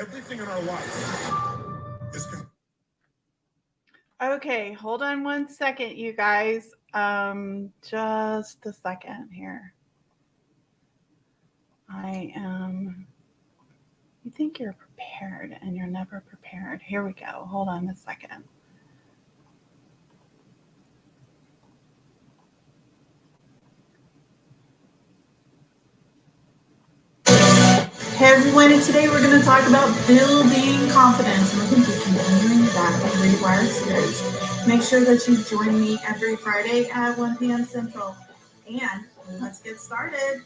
Everything in our life is. Okay, hold on one second, you guys. Just a second here. You think you're prepared and you're never prepared. Here we go. Hold on a second. Hey everyone, and today we're going to talk about building confidence, and we're going to be continuing that Rewired series. Make sure that you join me every Friday at 1 p.m. Central. And let's get started.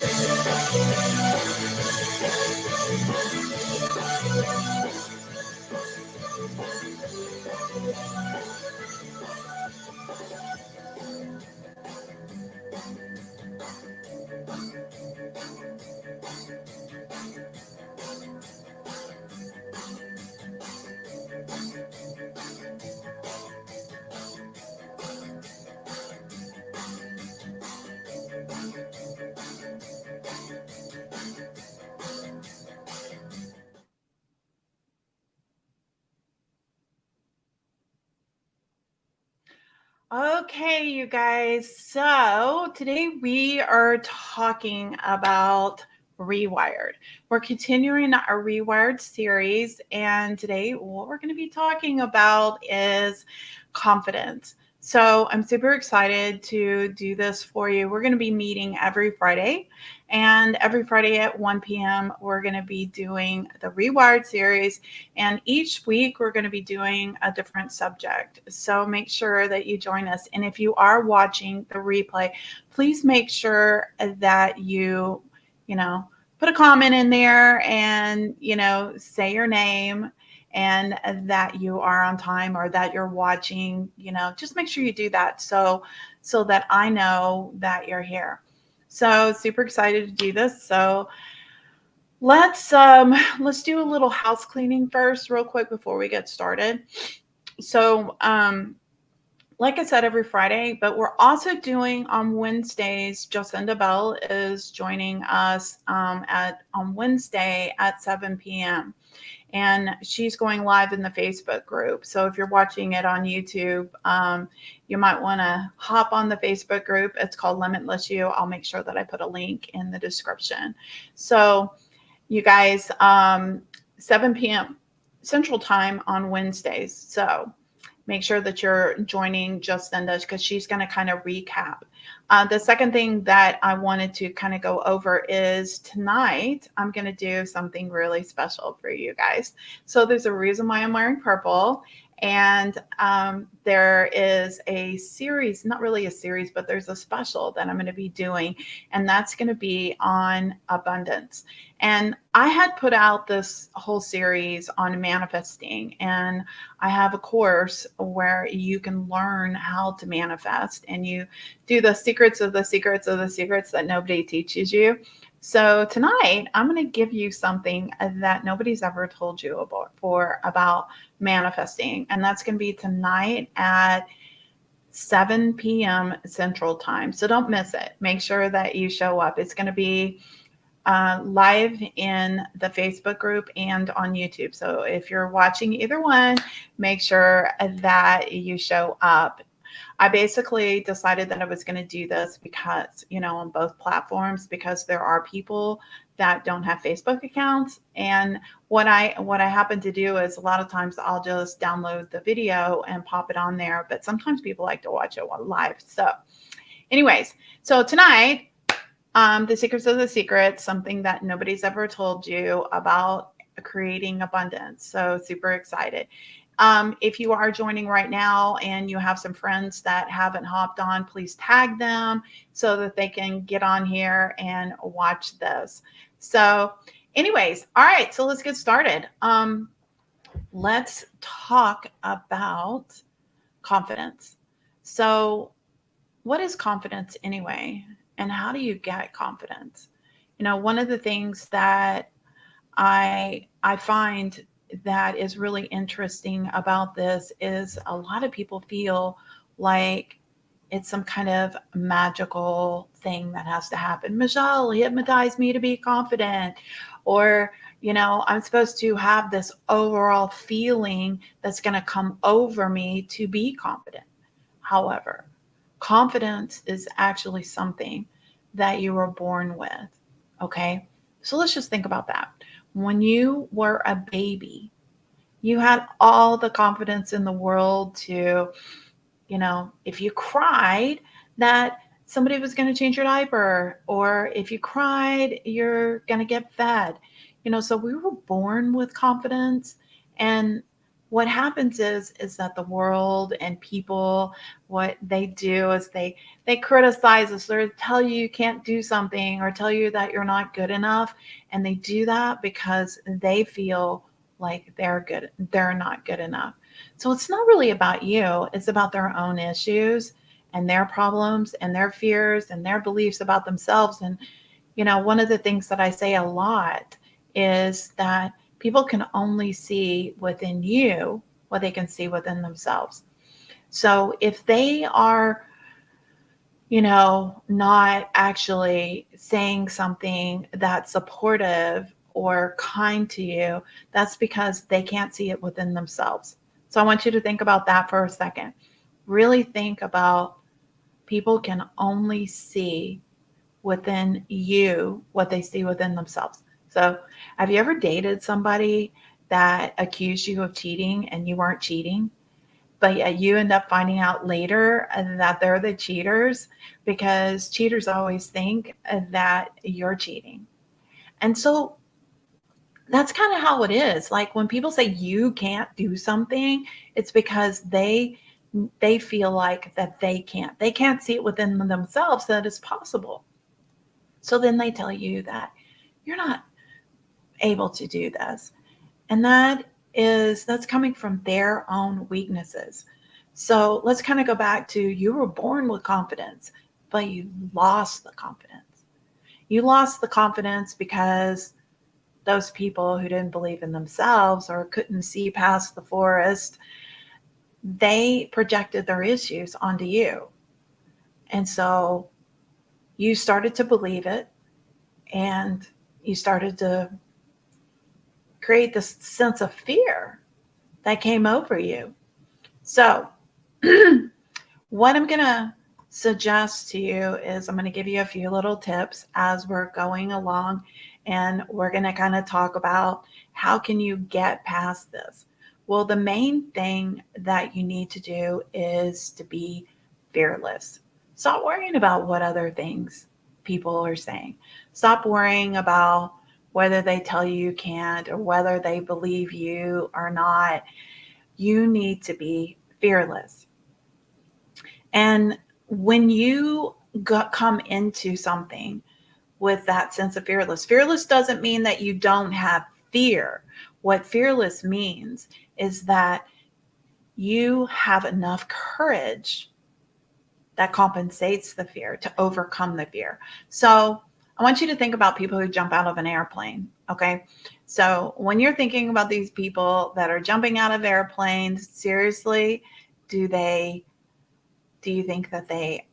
Okay, you guys. So today we are talking about Rewired. We're continuing our Rewired series, and today what we're going to be talking about is confidence. So I'm super excited to do this for you. We're going to be meeting every Friday, and every Friday at 1 p.m., we're going to be doing the Rewired series. And each week we're going to be doing a different subject. So make sure that you join us. And if you are watching the replay, please make sure that you put a comment in there and, say your name and that you are on time or that you're watching, just make sure you do that so that I know that you're here. So super excited to do this. So let's do a little house cleaning first real quick before we get started. So like I said, every Friday, but we're also doing on Wednesdays. Jacinda Bell is joining us on Wednesday at 7 p.m. and she's going live in the Facebook group. So if you're watching it on YouTube, you might want to hop on the Facebook group. It's called Limitless You. I'll make sure that I put a link in the description. So you guys, 7 p.m. Central Time on Wednesdays. So make sure that you're joining Jacinda because she's going to kind of recap. The second thing that I wanted to kind of go over is tonight I'm going to do something really special for you guys. So there's a reason why I'm wearing purple. And there is a series, not really a series, but there's a special that I'm going to be doing. And that's going to be on abundance. And I had put out this whole series on manifesting. And I have a course where you can learn how to manifest. And you do the secrets of the secrets of the secrets that nobody teaches you. So tonight, I'm going to give you something that nobody's ever told you about manifesting. And that's going to be tonight at 7 p.m. Central Time. So don't miss it. Make sure that you show up. It's going to be live in the Facebook group and on YouTube. So if you're watching either one, make sure that you show up. I basically decided that I was going to do this because, on both platforms, because there are people that don't have Facebook accounts. And what I happen to do is a lot of times I'll just download the video and pop it on there. But sometimes people like to watch it live. So anyways, so tonight, the secrets of the secrets, something that nobody's ever told you about creating abundance. So super excited. If you are joining right now and you have some friends that haven't hopped on, please tag them so that they can get on here and watch this. So anyways, all right, so let's get started. Let's talk about confidence. So what is confidence anyway? And how do you get confidence? One of the things that I find that is really interesting about this is a lot of people feel like it's some kind of magical thing that has to happen. Michelle hypnotized me to be confident, or I'm supposed to have this overall feeling that's going to come over me to be confident. However, confidence is actually something that you were born with. Okay. So let's just think about that. When you were a baby, you had all the confidence in the world to, if you cried, that somebody was going to change your diaper, or if you cried, you're going to get fed. So we were born with confidence. And what happens is that the world and people, what they do is they criticize us or tell you can't do something or tell you that you're not good enough. And they do that because they feel like they're not good enough. So it's not really about you, it's about their own issues and their problems and their fears and their beliefs about themselves. And one of the things that I say a lot is that people can only see within you what they can see within themselves. So if they are, not actually saying something that's supportive or kind to you, that's because they can't see it within themselves. So I want you to think about that for a second. Really think about people can only see within you what they see within themselves. So, have you ever dated somebody that accused you of cheating and you weren't cheating, but yet you end up finding out later that they're the cheaters because cheaters always think that you're cheating? And so that's kind of how it is. Like when people say you can't do something, it's because they feel like that they can't see it within themselves that it's possible. So then they tell you that you're not able to do this. And that's coming from their own weaknesses. So let's kind of go back to you were born with confidence, but you lost the confidence. You lost the confidence because those people who didn't believe in themselves or couldn't see past the forest, they projected their issues onto you. And so you started to believe it and you started to create this sense of fear that came over you. So, what I'm going to suggest to you is I'm going to give you a few little tips as we're going along, and we're going to kind of talk about how can you get past this. Well, the main thing that you need to do is to be fearless. Stop worrying about what other things people are saying. Stop worrying about whether they tell you can't or whether they believe you or not. You need to be fearless. And when you come into something with that sense of fearless doesn't mean that you don't have fear. What fearless means is that you have enough courage that compensates the fear to overcome the fear. So I want you to think about people who jump out of an airplane. Okay. So when you're thinking about these people that are jumping out of airplanes, seriously, do you think that they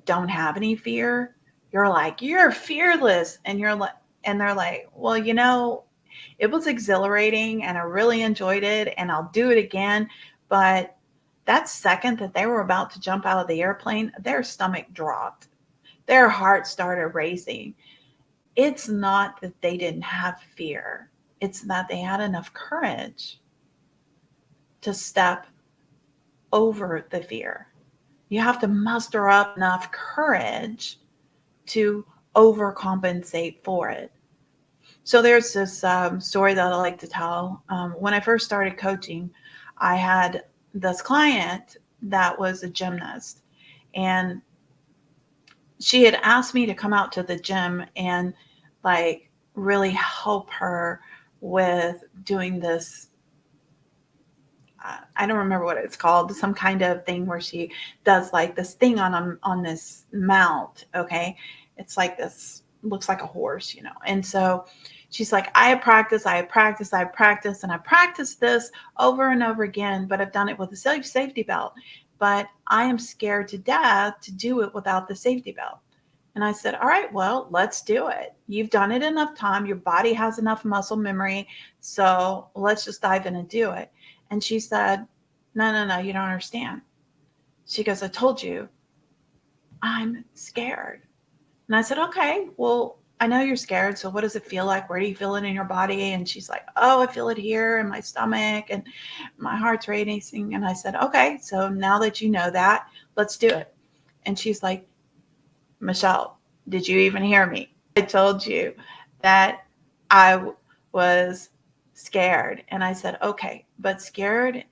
don't have any fear? You're like, you're fearless. And they're like, well, it was exhilarating and I really enjoyed it and I'll do it again. But that second that they were about to jump out of the airplane, their stomach dropped. Their heart started racing. It's not that they didn't have fear. It's that they had enough courage to step over the fear. You have to muster up enough courage to overcompensate for it. So there's this story that I like to tell. When I first started coaching, I had this client that was a gymnast, and she had asked me to come out to the gym and like really help her with doing this. I don't remember what it's called, some kind of thing where she does like this thing on this mount. Okay. It's like this, looks like a horse, And so she's like, I have practiced, and I practiced this over and over again, but I've done it with a safety belt, but I am scared to death to do it without the safety belt. And I said, all right, well, let's do it. You've done it enough time. Your body has enough muscle memory. So let's just dive in and do it. And she said, no, you don't understand. She goes, I told you, I'm scared. And I said, okay, well, I know you're scared. So what does it feel like? Where do you feel it in your body? And she's like, oh, I feel it here in my stomach and my heart's racing. And I said, okay, so now that you know that, let's do it. And she's like, Michelle, did you even hear me? I told you that I was scared. And I said, okay, but scared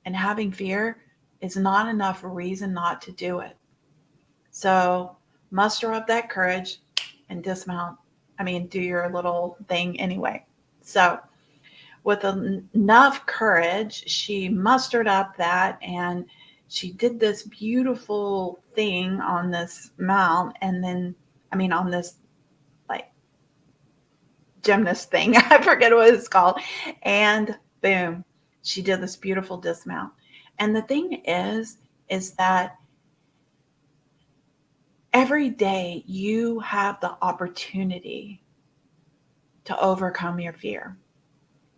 and having fear is not enough reason not to do it. So muster up that courage and dismount. I mean, do your little thing anyway. So, with enough courage, she mustered up that and she did this beautiful thing on this mount. And then, I mean, on this like gymnast thing, I forget what it's called. And boom, she did this beautiful dismount. And the thing is that every day you have the opportunity to overcome your fear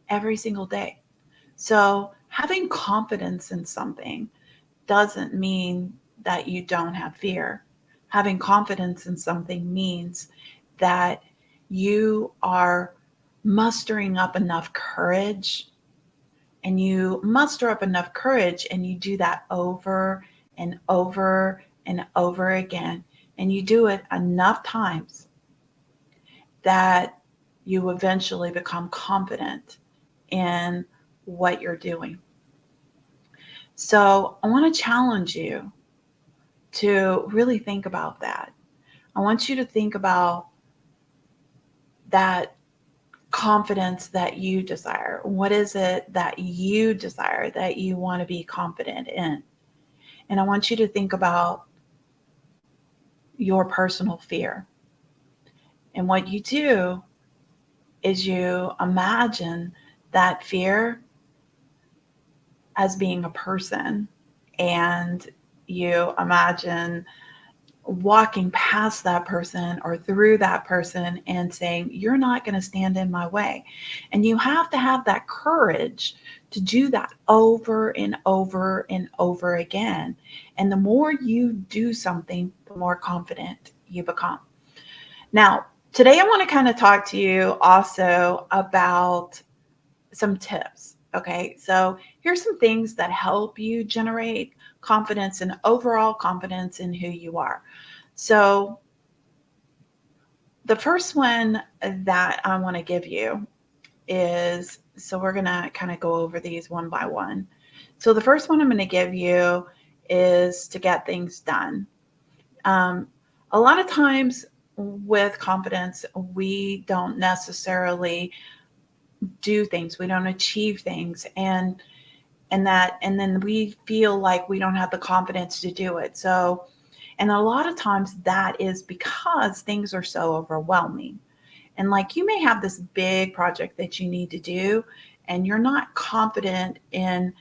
every single day. So having confidence in something doesn't mean that you don't have fear. Having confidence in something means that you are mustering up enough courage, and you muster up enough courage and you do that over and over and over again. And you do it enough times that you eventually become confident in what you're doing. So I want to challenge you to really think about that. I want you to think about that confidence that you desire. What is it that you desire that you want to be confident in? And I want you to think about your personal fear. And what you do is you imagine that fear as being a person, and you imagine walking past that person or through that person and saying, you're not going to stand in my way. And you have to have that courage to do that over and over and over again. And the more you do something, the more confident you become. Now, today I want to kind of talk to you also about some tips. Okay, so here's some things that help you generate confidence and overall confidence in who you are. So, the first one that I want to give you is, so we're going to kind of go over these one by one. So, the first one I'm going to give you is to get things done. A lot of times with confidence, we don't necessarily do things, we don't achieve things, and then we feel like we don't have the confidence to do it. So, and a lot of times that is because things are so overwhelming. And like, you may have this big project that you need to do, and you're not confident in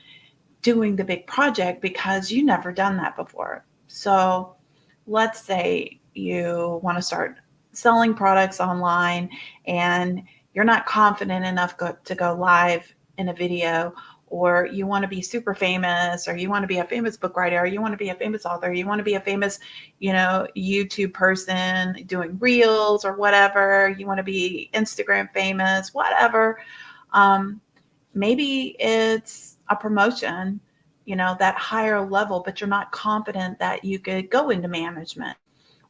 doing the big project because you never done that before. So let's say you want to start selling products online and you're not confident enough to go live in a video, or you want to be super famous, or you want to be a famous book writer, or you want to be a famous author, you want to be a famous, YouTube person doing reels or whatever, you want to be Instagram famous, whatever. Maybe it's a promotion, that higher level, but you're not confident that you could go into management.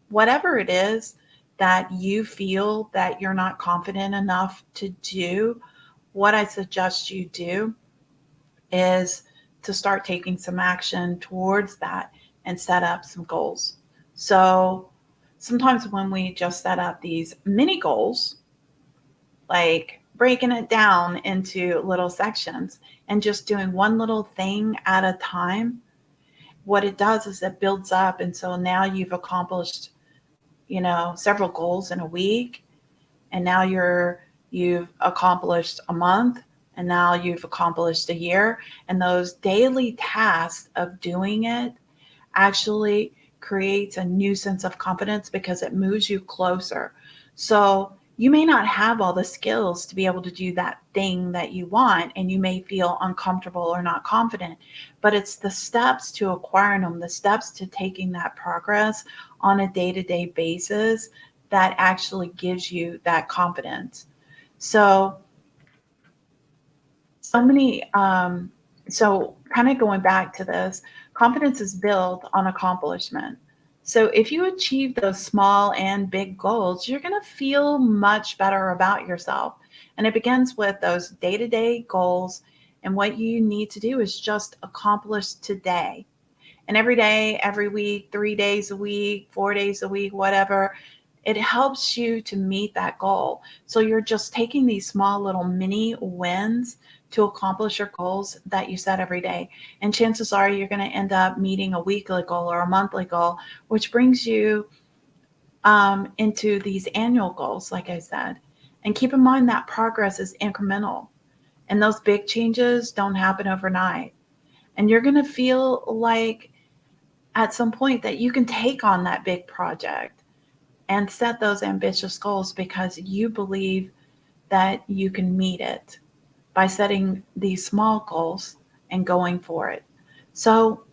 Whatever it is that you feel that you're not confident enough to do, what I suggest you do is to start taking some action towards that and set up some goals. So sometimes when we just set up these mini goals, like breaking it down into little sections and just doing one little thing at a time, what it does is it builds up. And so now you've accomplished, several goals in a week. And now you've accomplished a month, and now you've accomplished a year. And those daily tasks of doing it actually creates a new sense of confidence because it moves you closer. So you may not have all the skills to be able to do that thing that you want, and you may feel uncomfortable or not confident, but it's the steps to acquiring them, the steps to taking that progress on a day-to-day basis that actually gives you that confidence. So kind of going back to this, confidence is built on accomplishment. So if you achieve those small and big goals, you're going to feel much better about yourself. And it begins with those day-to-day goals. And what you need to do is just accomplish today. And every day, every week, 3 days a week, 4 days a week, whatever, it helps you to meet that goal. So you're just taking these small little mini wins to accomplish your goals that you set every day. And chances are you're going to end up meeting a weekly goal or a monthly goal, which brings you into these annual goals, like I said. And keep in mind that progress is incremental, and those big changes don't happen overnight. And you're going to feel like at some point that you can take on that big project and set those ambitious goals because you believe that you can meet it by setting these small goals and going for it. So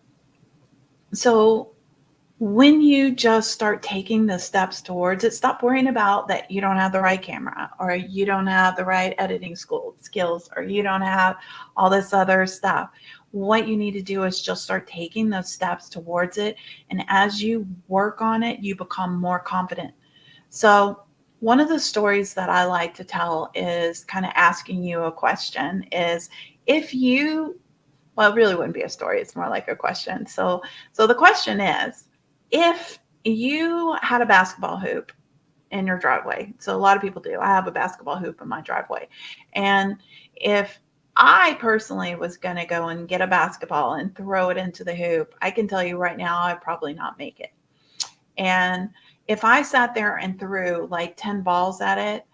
when you just start taking the steps towards it, stop worrying about that you don't have the right camera, or you don't have the right editing skills, or you don't have all this other stuff. What you need to do is just start taking those steps towards it. And as you work on it, you become more confident. So one of the stories that I like to tell is kind of asking you a question is, if you, well, it really wouldn't be a story. It's more like a question. So the question is, if you had a basketball hoop in your driveway, so a lot of people do. I have a basketball hoop in my driveway. And if I personally was going to go and get a basketball and throw it into the hoop, I can tell you right now, I'd probably not make it. And if I sat there and threw like 10 balls at it,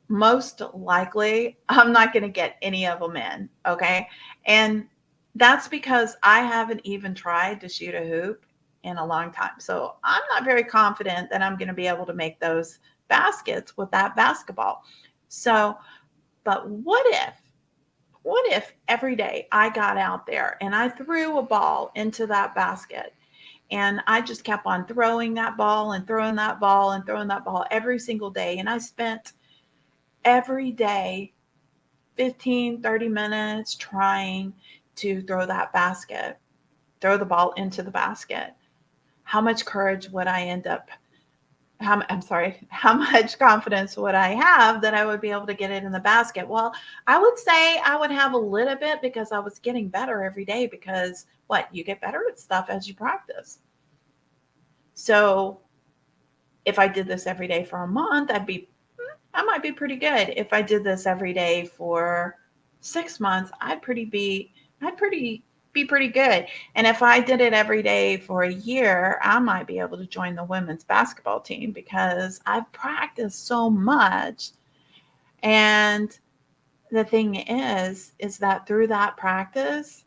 most likely I'm not going to get any of them in. Okay. And that's because I haven't even tried to shoot a hoop in a long time. So I'm not very confident that I'm going to be able to make those baskets with that basketball. So, but what if every day I got out there and I threw a ball into that basket, and I just kept on throwing that ball and throwing that ball and throwing that ball every single day. And I spent every day 15, 30 minutes trying to throw that basket, throw the ball into the basket. How much courage would I end up? How much confidence would I have that I would be able to get it in the basket? Well, I would say I would have a little bit, because I was getting better every day, because what? You get better at stuff as you practice. So if I did this every day for a month, I might be pretty good. If I did this every day for 6 months, I'd be pretty good. And if I did it every day for a year, I might be able to join the women's basketball team, because I've practiced so much. And the thing is that through that practice,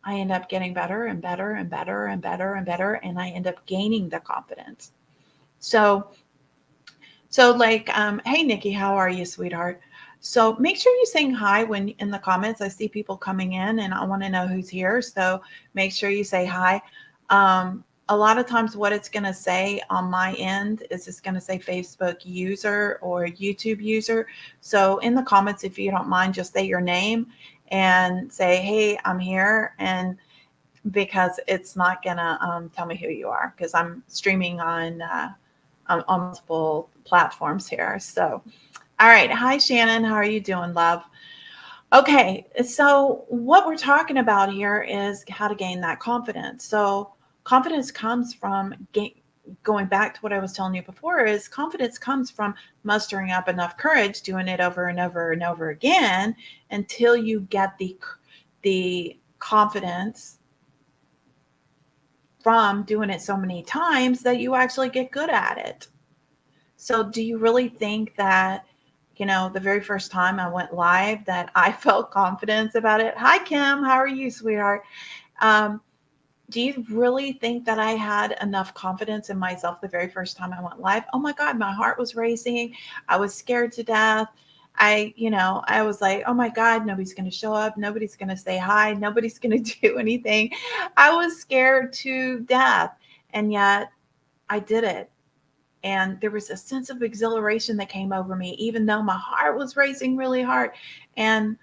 I end up getting better and better and better and better and better, and I end up gaining the confidence. So like, hey, Nikki, how are you, sweetheart? So make sure you saying hi when in the comments. I see people coming in and I want to know who's here. So make sure you say hi. A lot of times what it's going to say on my end is it's going to say Facebook user or YouTube user. So in the comments, if you don't mind, just say your name and say, hey, I'm here. And because it's not going to tell me who you are, because I'm streaming on multiple platforms here. So, all right. Hi, Shannon. How are you doing, love? Okay. So what we're talking about here is how to gain that confidence. So confidence comes from going back to what I was telling you before, is confidence comes from mustering up enough courage, doing it over and over and over again until you get the confidence from doing it so many times that you actually get good at it. So do you really think that, the very first time I went live that I felt confidence about it? Hi, Kim. How are you, sweetheart? Do you really think that I had enough confidence in myself the very first time I went live? Oh my God, my heart was racing. I was scared to death. I was like, oh my God, nobody's going to show up. Nobody's going to say hi. Nobody's going to do anything. I was scared to death. And yet I did it. And there was a sense of exhilaration that came over me, even though my heart was racing really hard. And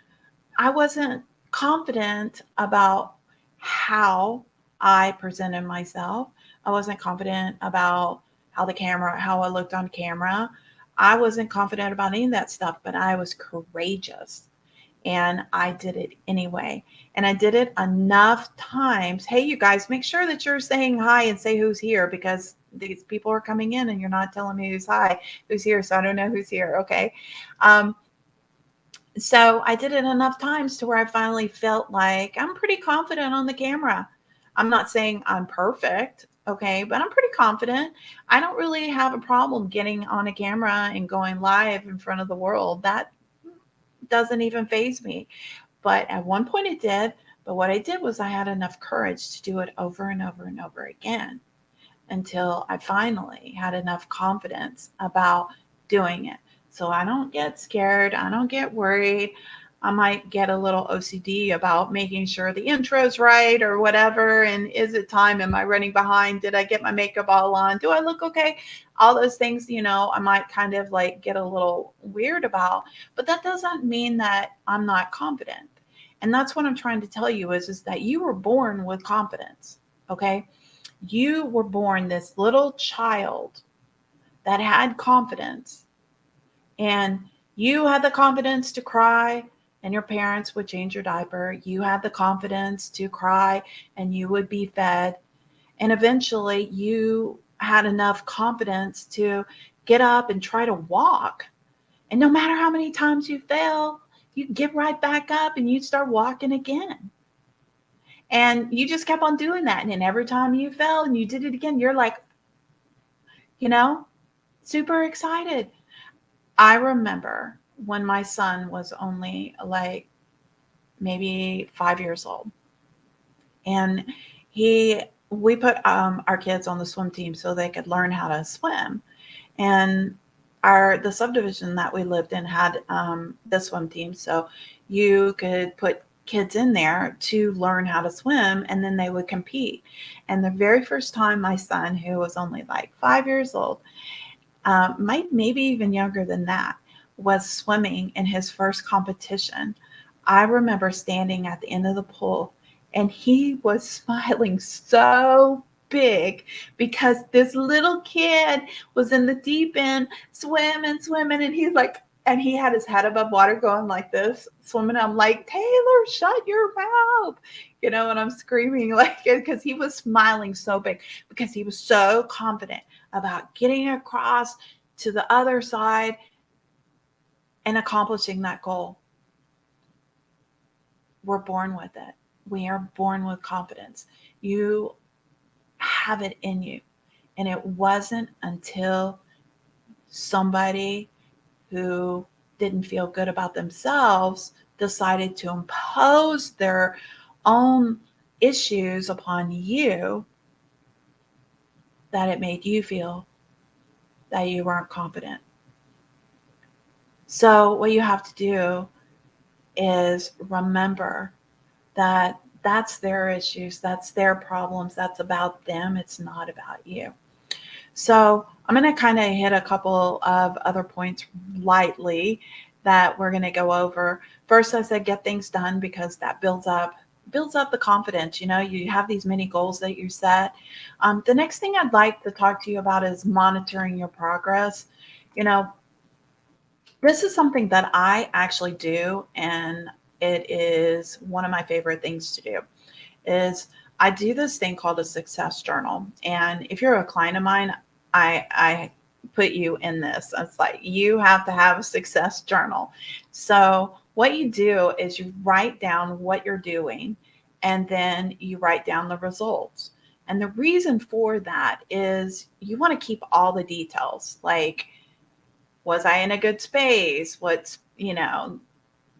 I wasn't confident about how I presented myself. I wasn't confident about how I looked on camera. I wasn't confident about any of that stuff, but I was courageous and I did it anyway. And I did it enough times. Hey, you guys, make sure that you're saying hi and say who's here, because these people are coming in and you're not telling me who's hi, who's here. So I don't know who's here. Okay. Um, so I did it enough times to where I finally felt like I'm pretty confident on the camera. I'm not saying I'm perfect, okay, but I'm pretty confident. I don't really have a problem getting on a camera and going live in front of the world. That doesn't even faze me. But at one point it did. But what I did was I had enough courage to do it over and over and over again until I finally had enough confidence about doing it. So I don't get scared. I don't get worried. I might get a little OCD about making sure the intro's right or whatever. And is it time? Am I running behind? Did I get my makeup all on? Do I look okay? All those things, I might kind of like get a little weird about, but that doesn't mean that I'm not confident. And that's what I'm trying to tell you is that you were born with confidence. Okay. You were born this little child that had confidence, and you had the confidence to cry and your parents would change your diaper. You had the confidence to cry and you would be fed. And eventually you had enough confidence to get up and try to walk. And no matter how many times you fail, you get right back up and you start walking again. And you just kept on doing that. And then every time you fell and you did it again, you're like, you know, super excited. I remember when my son was only like maybe 5 years old, and we put our kids on the swim team so they could learn how to swim. And the subdivision that we lived in had the swim team, so you could put kids in there to learn how to swim, and then they would compete. And the very first time my son, who was only like 5 years old, maybe even younger than that, was swimming in his first competition, I remember standing at the end of the pool and he was smiling so big because this little kid was in the deep end swimming, and he's like, and he had his head above water going like this, swimming. I'm like, Taylor, shut your mouth. And I'm screaming like, because he was smiling so big because he was so confident about getting across to the other side and accomplishing that goal. We're born with it. We are born with confidence. You have it in you. And it wasn't until somebody who didn't feel good about themselves decided to impose their own issues upon you that it made you feel that you weren't confident. So what you have to do is remember that that's their issues, that's their problems, that's about them, it's not about you. So I'm going to kind of hit a couple of other points lightly that we're going to go over. First, I said get things done because that builds up the confidence. You have these many goals that you set. The next thing I'd like to talk to you about is monitoring your progress. This is something that I actually do, and it is one of my favorite things to do. Is I do this thing called a success journal. And if you're a client of mine, I put you in this. It's like you have to have a success journal. So what you do is you write down what you're doing, and then you write down the results. And the reason for that is you want to keep all the details. Like, was I in a good space? What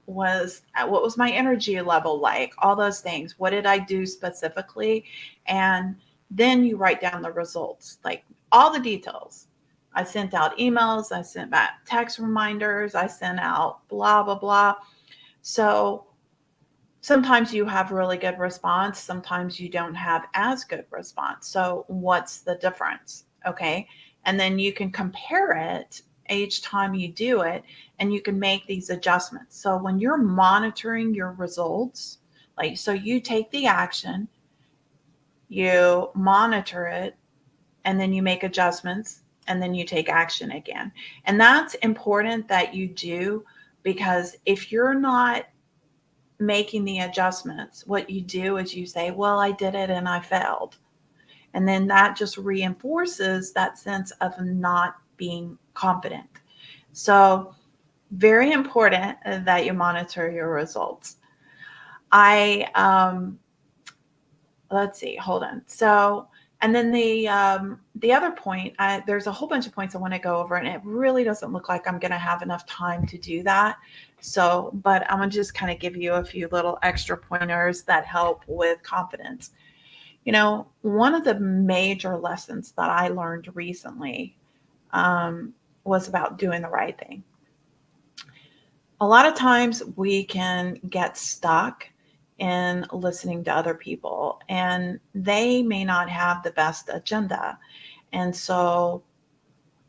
was my energy level like? All those things. What did I do specifically? And then you write down the results, like all the details. I sent out emails, I sent back text reminders, I sent out blah, blah, blah. So sometimes you have really good response, sometimes you don't have as good response. So what's the difference? Okay. And then you can compare it each time you do it, and you can make these adjustments. So when you're monitoring your results, so you take the action, you monitor it, and then you make adjustments, and then you take action again. And that's important that you do, because if you're not making the adjustments, what you do is you say, well, I did it and I failed. And then that just reinforces that sense of not being confident. So, very important that you monitor your results. Let's see, hold on. So, and then the other point, there's a whole bunch of points I want to go over, and it really doesn't look like I'm going to have enough time to do that. So, but I'm going to just kind of give you a few little extra pointers that help with confidence. One of the major lessons that I learned recently was about doing the right thing. A lot of times we can get stuck in listening to other people, and they may not have the best agenda. And so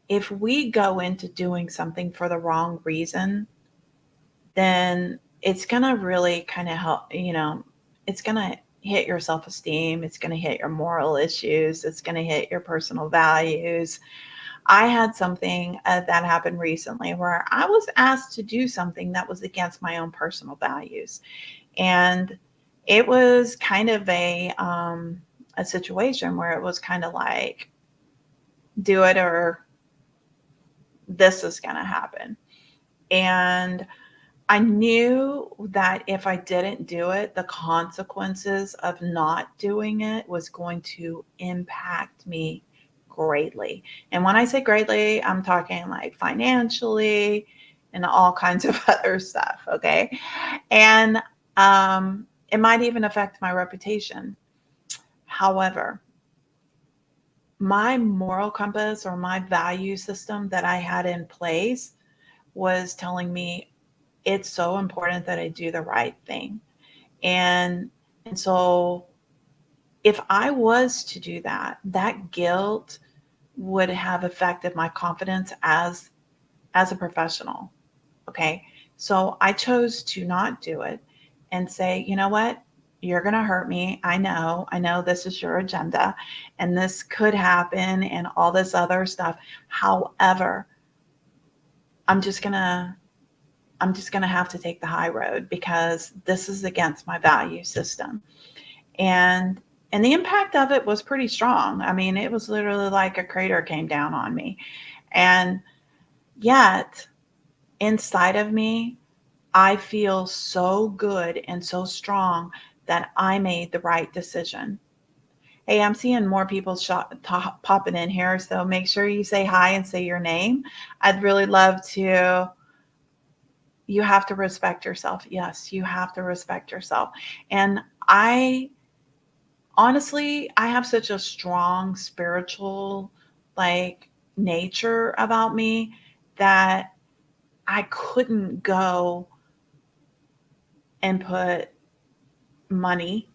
if we go into doing something for the wrong reason, then it's going to really kind of help, it's going to hit your self-esteem. It's going to hit your moral issues. It's going to hit your personal values. I had something that happened recently where I was asked to do something that was against my own personal values. And it was kind of a situation where it was kind of like, do it or this is going to happen. And I knew that if I didn't do it, the consequences of not doing it was going to impact me greatly. And when I say greatly, I'm talking like financially and all kinds of other stuff. Okay. And it might even affect my reputation. However, my moral compass or my value system that I had in place was telling me it's so important that I do the right thing. And so if I was to do that, that guilt would have affected my confidence as a professional. Okay. So I chose to not do it and say, you know what? You're going to hurt me. I know this is your agenda and this could happen and all this other stuff. However, I'm just going to have to take the high road because this is against my value system. And the impact of it was pretty strong. I mean, it was literally like a crater came down on me. And yet inside of me, I feel so good and so strong that I made the right decision. Hey, I'm seeing more people popping in here. So make sure you say hi and say your name. I'd really love to. You have to respect yourself. Yes, you have to respect yourself. And honestly, I have such a strong spiritual nature about me that I couldn't go and put money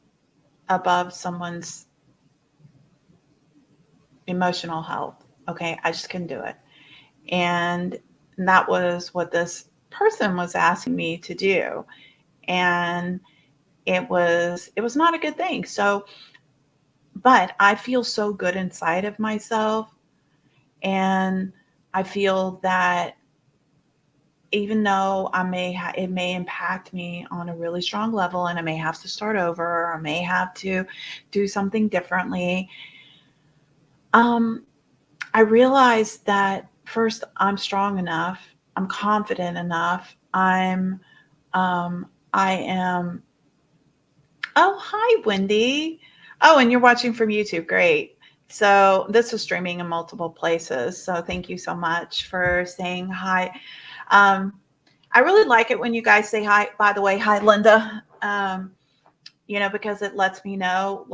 above someone's emotional health. Okay. I just couldn't do it. And that was what this person was asking me to do. And it was not a good thing. So, but I feel so good inside of myself. And I feel that even though it may impact me on a really strong level and I may have to start over, or I may have to do something differently. I realized that first, I'm strong enough. I'm confident enough. I am. Oh, hi, Wendy. Oh, and you're watching from YouTube. Great. So this is streaming in multiple places. So thank you so much for saying hi. I really like it when you guys say hi. By the way, hi, Linda. Because it lets me know,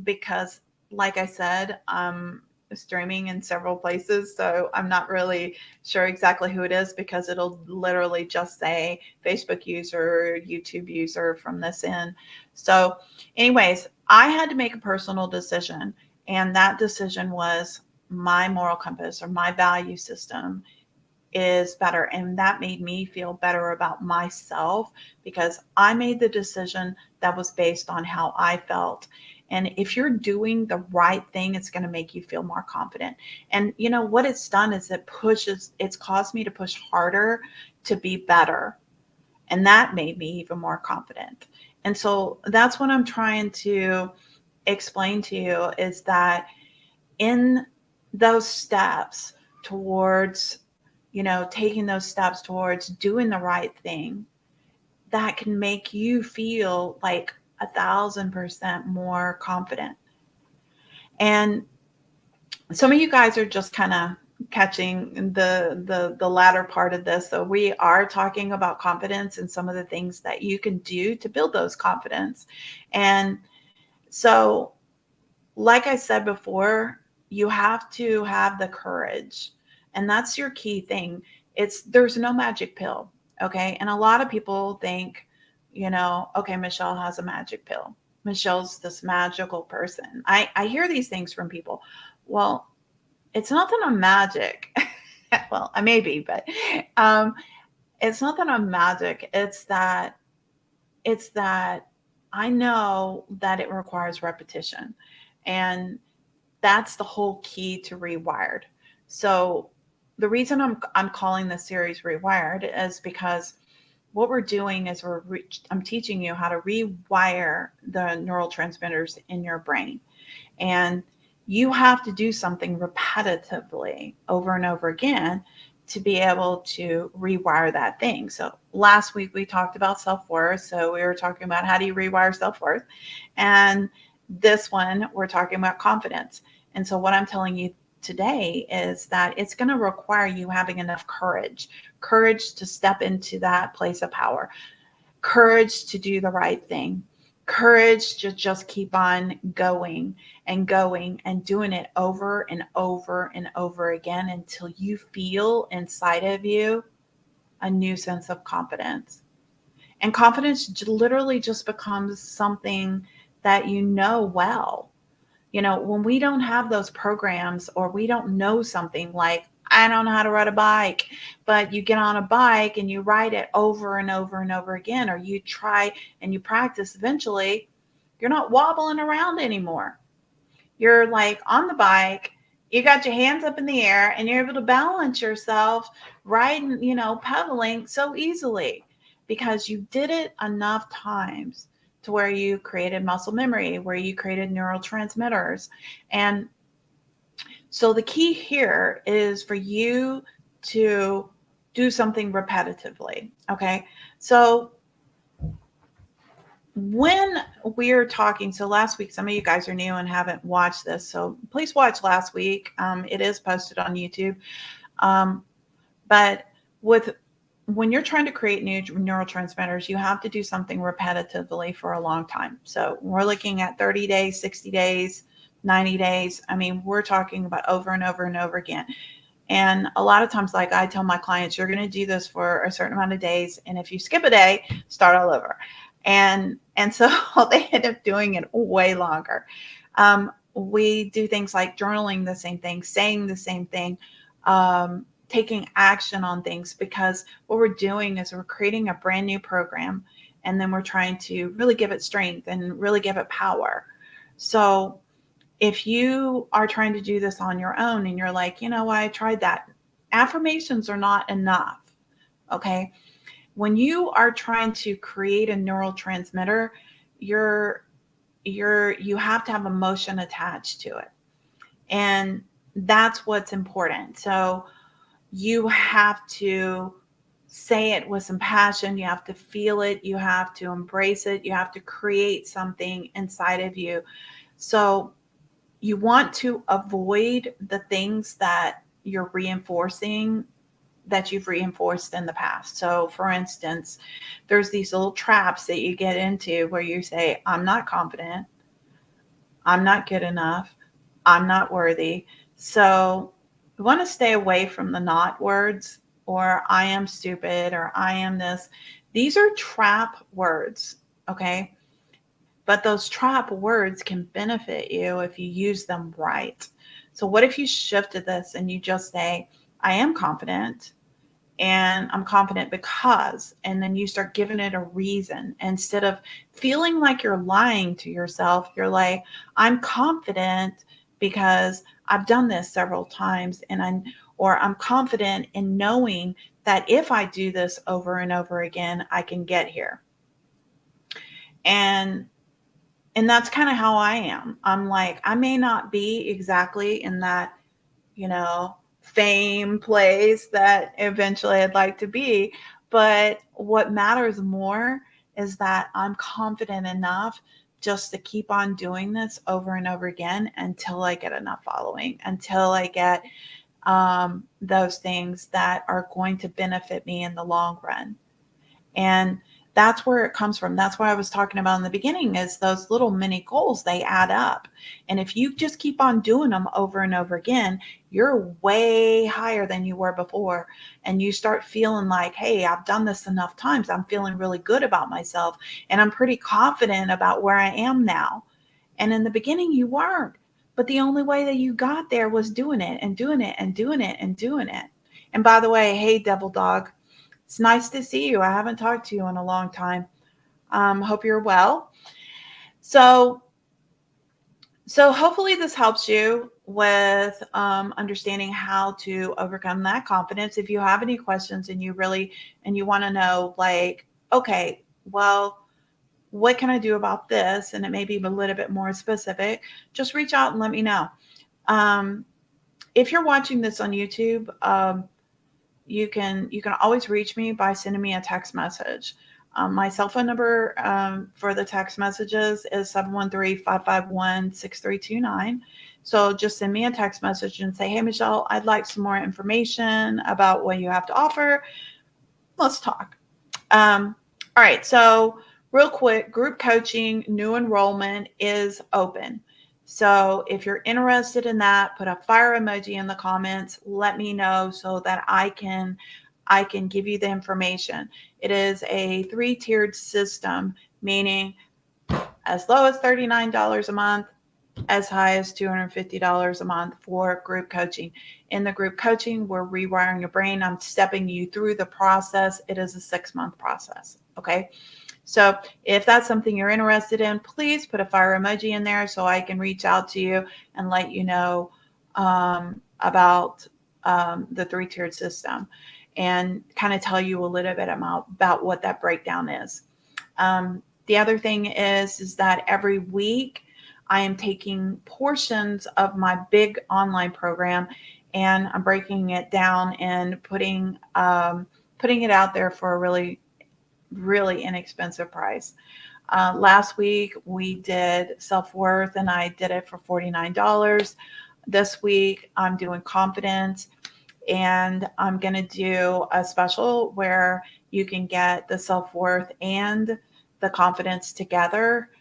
because like I said, I'm streaming in several places. So I'm not really sure exactly who it is because it'll literally just say Facebook user, YouTube user from this end. So anyways, I had to make a personal decision. And that decision was my moral compass or my value system is better. And that made me feel better about myself because I made the decision that was based on how I felt. And if you're doing the right thing, it's going to make you feel more confident. And you know what it's done is it's caused me to push harder to be better. And that made me even more confident. And so that's what I'm trying to explain to you, is that in those steps towards, taking those steps towards doing the right thing, that can make you feel like 1,000% more confident. And some of you guys are just kind of catching the latter part of this. So we are talking about confidence and some of the things that you can do to build those confidence. And so, like I said before, you have to have the courage. And that's your key thing. There's no magic pill. Okay. And a lot of people think, okay, Michelle has a magic pill. Michelle's this magical person. I hear these things from people. Well, it's not that I'm magic. Well, I may be, but it's not that I'm magic. It's that I know that it requires repetition. And that's the whole key to Rewired. So the reason I'm calling this series Rewired is because what we're doing is I'm teaching you how to rewire the neurotransmitters in your brain. And you have to do something repetitively over and over again to be able to rewire that thing. So last week we talked about self-worth. So we were talking about how do you rewire self-worth. And this one, we're talking about confidence. And so what I'm telling you today is that it's going to require you having enough courage to step into that place of power, courage to do the right thing, courage to just keep on going and going and doing it over and over and over again until you feel inside of you a new sense of confidence. And confidence literally just becomes something that you know well. When we don't have those programs, or we don't know something, like I don't know how to ride a bike, but you get on a bike and you ride it over and over and over again, or you try and you practice, eventually you're not wobbling around anymore. You're like on the bike, you got your hands up in the air, and you're able to balance yourself riding, pedaling so easily because you did it enough times to where you created muscle memory, where you created neurotransmitters. And so the key here is for you to do something repetitively. Okay. So when we're talking, so last week, some of you guys are new and haven't watched this, so please watch last week. It is posted on YouTube. But when you're trying to create new neurotransmitters, you have to do something repetitively for a long time. So we're looking at 30 days, 60 days, 90 days. I mean, we're talking about over and over and over again. And a lot of times, like I tell my clients, you're going to do this for a certain amount of days. And if you skip a day, start all over. And so they end up doing it way longer. We do things like journaling the same thing, saying the same thing, taking action on things, because what we're doing is we're creating a brand new program, and then we're trying to really give it strength and really give it power. So if you are trying to do this on your own and you're like, I tried that, affirmations are not enough. Okay. When you are trying to create a neurotransmitter, you have to have emotion attached to it. And that's what's important. So you have to say it with some passion. You have to feel it. You have to embrace it. You have to create something inside of you. So you want to avoid the things that you're reinforcing, that you've reinforced in the past. So for instance, there's these little traps that you get into where you say, I'm not confident, I'm not good enough, I'm not worthy. So we want to stay away from the not words, or I am stupid, or I am this. These are trap words, okay? But those trap words can benefit you if you use them right. So what if you shifted this and you just say, I am confident, And I'm confident because, and then you start giving it a reason instead of feeling like you're lying to yourself. You're like, I'm confident because I've done this several times, or I'm confident in knowing that if I do this over and over again, I can get here. And that's kind of how I am. I'm like, I may not be exactly in that, fame place that eventually I'd like to be. But what matters more is that I'm confident enough just to keep on doing this over and over again until I get enough following, until I get those things that are going to benefit me in the long run. And that's where it comes from. That's why I was talking about in the beginning is those little mini goals, they add up. And if you just keep on doing them over and over again, you're way higher than you were before. And you start feeling like, hey, I've done this enough times. I'm feeling really good about myself. And I'm pretty confident about where I am now. And in the beginning, you weren't. But the only way that you got there was doing it and doing it and doing it and doing it. And by the way, hey, Devil Dog, it's nice to see you. I haven't talked to you in a long time. Hope you're well. So hopefully this helps you with understanding how to overcome that confidence. If you have any questions and you want to know, like, okay, well, what can I do about this? And it may be a little bit more specific. Just reach out and let me know. If you're watching this on YouTube, you can always reach me by sending me a text message. My cell phone number for the text messages is 713-551-6329. So just send me a text message and say, hey, Michelle, I'd like some more information about what you have to offer. Let's talk. All right. So real quick, group coaching, new enrollment is open. So if you're interested in that, put a fire emoji in the comments. Let me know so that I can give you the information. It is a 3-tiered system, meaning as low as $39 a month, as high as $250 a month for group coaching. In the group coaching, we're rewiring your brain. I'm stepping you through the process. It is a 6-month process. Okay. So if that's something you're interested in, please put a fire emoji in there so I can reach out to you and let you know about the 3-tiered system and kind of tell you a little bit about what that breakdown is. The other thing is that every week I am taking portions of my big online program and I'm breaking it down and putting it out there for a really, really inexpensive price. Last week we did self-worth and I did it for $49. This week I'm doing confidence and I'm going to do a special where you can get the self-worth and the confidence together.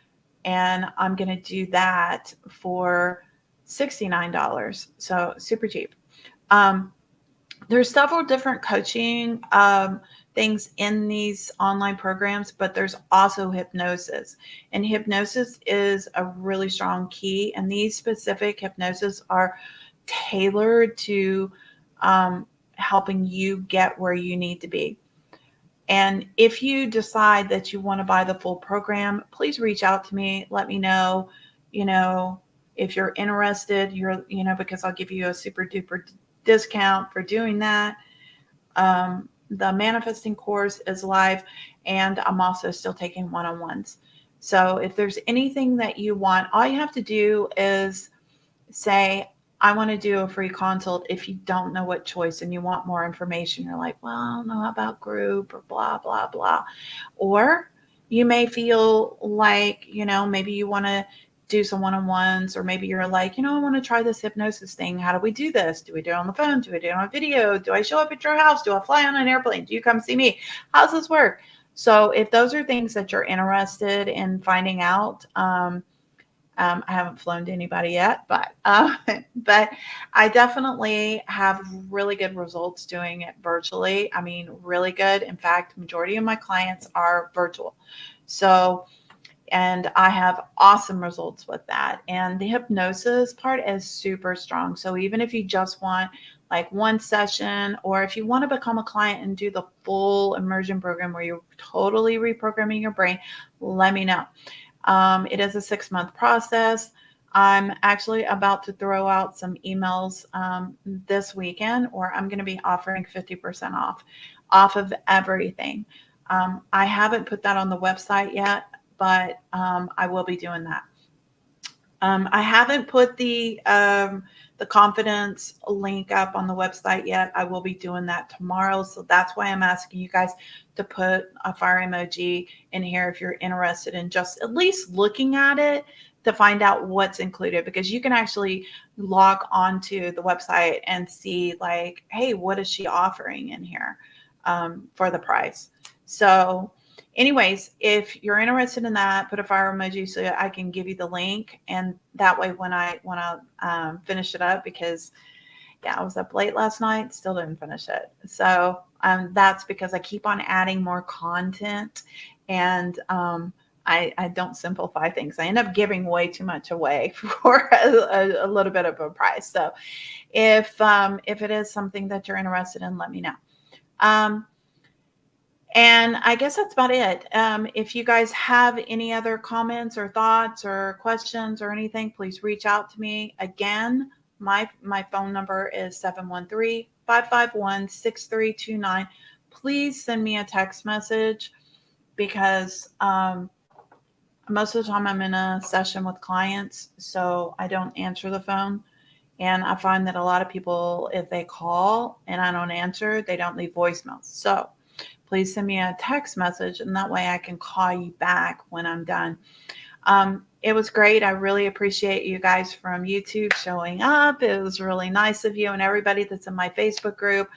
And I'm going to do that for $69. So super cheap. There's several different coaching things in these online programs, but there's also hypnosis. And hypnosis is a really strong key. And these specific hypnosis are tailored to helping you get where you need to be. And if you decide that you want to buy the full program, please reach out to me. Let me know, if you're interested, because I'll give you a super duper discount for doing that. The manifesting course is live and I'm also still taking one-on-ones. So if there's anything that you want, all you have to do is say, I want to do a free consult. If you don't know what choice and you want more information, you're like, well, I don't know about group or blah, blah, blah. Or you may feel like, maybe you want to do some one-on-ones, or maybe you're like, I want to try this hypnosis thing. How do we do this? Do we do it on the phone? Do we do it on video? Do I show up at your house? Do I fly on an airplane? Do you come see me? How's this work? So if those are things that you're interested in finding out, I haven't flown to anybody yet, but I definitely have really good results doing it virtually. I mean, really good. In fact, majority of my clients are virtual. So, and I have awesome results with that. And the hypnosis part is super strong. So even if you just want like one session, or if you want to become a client and do the full immersion program where you're totally reprogramming your brain, let me know. It is a 6-month process. I'm actually about to throw out some emails this weekend, or I'm going to be offering 50% off of everything. I haven't put that on the website yet, but I will be doing that. I haven't put the confidence link up on the website yet. I will be doing that tomorrow. So that's why I'm asking you guys to put a fire emoji in here if you're interested in just at least looking at it to find out what's included, because you can actually log onto the website and see like, hey, what is she offering in here for the price? So anyways, if you're interested in that, put a fire emoji so I can give you the link. And that way, when I finish it up, because I was up late last night, still didn't finish it. So that's because I keep on adding more content, and I don't simplify things. I end up giving way too much away for a little bit of a price. So if it is something that you're interested in, let me know. And I guess that's about it. If you guys have any other comments or thoughts or questions or anything, please reach out to me. Again, my phone number is 713-551-6329. Please send me a text message, because most of the time I'm in a session with clients, so I don't answer the phone. And I find that a lot of people, if they call and I don't answer, they don't leave voicemails. So please send me a text message, and that way I can call you back when I'm done. It was great. I really appreciate you guys from YouTube showing up. It was really nice of you, and everybody that's in my Facebook group.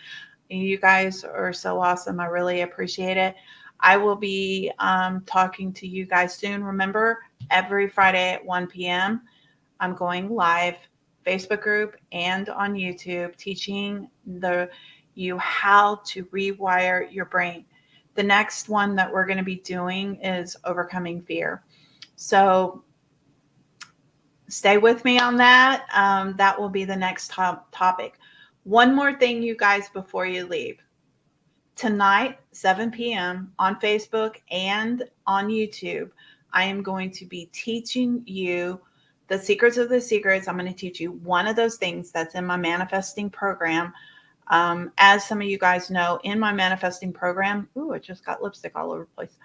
You guys are so awesome. I really appreciate it. I will be talking to you guys soon. Remember, every Friday at 1 p.m., I'm going live, Facebook group and on YouTube, teaching you how to rewire your brain. The next one that we're going to be doing is overcoming fear. So stay with me on that. That will be the next topic. One more thing, you guys, before you leave. Tonight, 7 p.m. on Facebook and on YouTube, I am going to be teaching you the secrets of the secrets. I'm going to teach you one of those things that's in my manifesting program. As some of you guys know, in my manifesting program, I just got lipstick all over the place.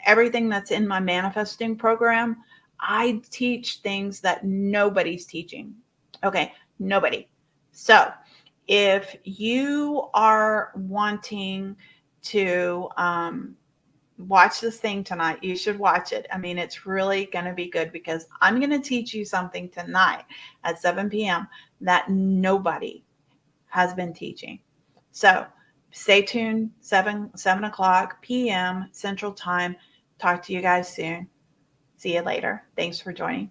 Everything that's in my manifesting program, I teach things that nobody's teaching. Okay, nobody. So if you are wanting to watch this thing tonight, you should watch it. I mean, it's really going to be good, because I'm going to teach you something tonight at 7 p.m. that nobody has been teaching. So stay tuned, 7 o'clock p.m. Central Time. Talk to you guys soon. See you later. Thanks for joining.